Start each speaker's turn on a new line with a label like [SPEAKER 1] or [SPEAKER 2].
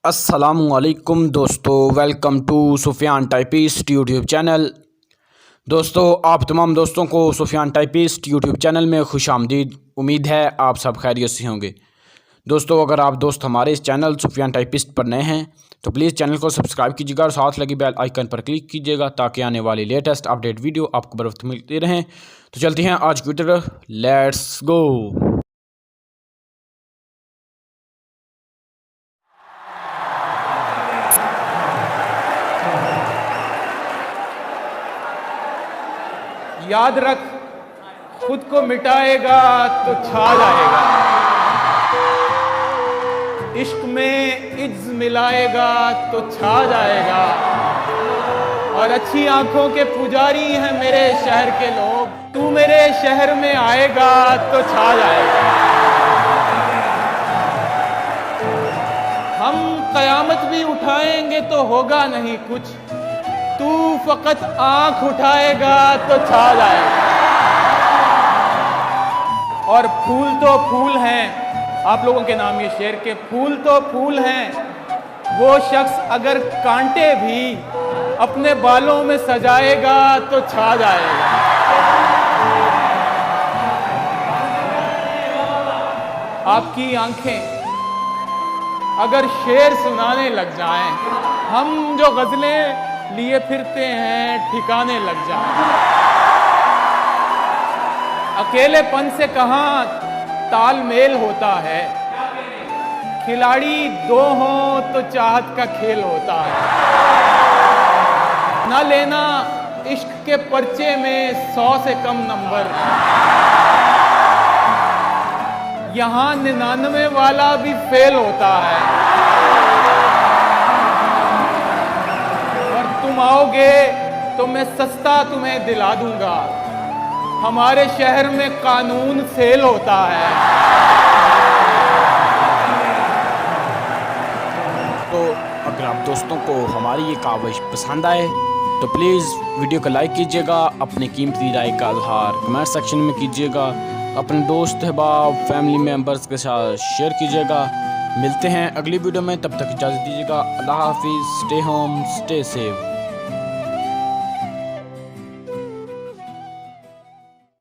[SPEAKER 1] अस्सलामुअलैकुम दोस्तों, welcome to Sufiyan typist YouTube channel. दोस्तों, आप तमाम दोस्तों को सुफियान टाइपिस्ट यूट्यूब चैनल में खुशामदीद। उम्मीद है आप सब खैरियत से होंगे। दोस्तों, अगर आप दोस्त हमारे इस चैनल सुफियान टाइपिस्ट पर नए हैं तो प्लीज़ चैनल को सब्सक्राइब कीजिएगा और साथ लगी बेल आइकन पर क्लिक कीजिएगा ताकि आने वाली लेटेस्ट अपडेट वीडियो आपको बर वक्त मिलती रहें। तो चलते हैं आज की वीडियो, लेट्स गो।
[SPEAKER 2] याद रख, खुद को मिटाएगा तो छा जाएगा। इश्क में इज्ज मिलाएगा तो छा जाएगा। और अच्छी आंखों के पुजारी हैं मेरे शहर के लोग, तू मेरे शहर में आएगा तो छा जाएगा। हम कयामत भी उठाएंगे तो होगा नहीं कुछ, तू फकत आंख उठाएगा तो छा जाएगा। और फूल तो फूल हैं, आप लोगों के नाम ये शेर के फूल तो फूल हैं। वो शख्स अगर कांटे भी अपने बालों में सजाएगा तो छा जाएगा। आपकी आंखें अगर शेर सुनाने लग जाएं, हम जो गजलें लिए फिरते हैं ठिकाने लग जाएं। अकेलेपन से कहां तालमेल होता है, खिलाड़ी दो हों तो चाहत का खेल होता है। ना लेना इश्क के पर्चे में 100 से कम नंबर, यहां 99 वाला भी फेल होता है। और तुम आओगे तो मैं सस्ता तुम्हें दिला दूंगा, हमारे शहर में कानून फेल होता है।
[SPEAKER 1] तो अगर आप दोस्तों को हमारी ये काविश पसंद आए तो प्लीज़ वीडियो को लाइक कीजिएगा, अपनी कीमती राय का इजहार कमेंट सेक्शन में कीजिएगा, अपने दोस्त अहबाब फैमिली मेम्बर्स के साथ शेयर कीजिएगा। मिलते हैं अगली वीडियो में, तब तक इजाज़त दीजिएगा। अल्लाह हाफिज़। Stay home, stay safe.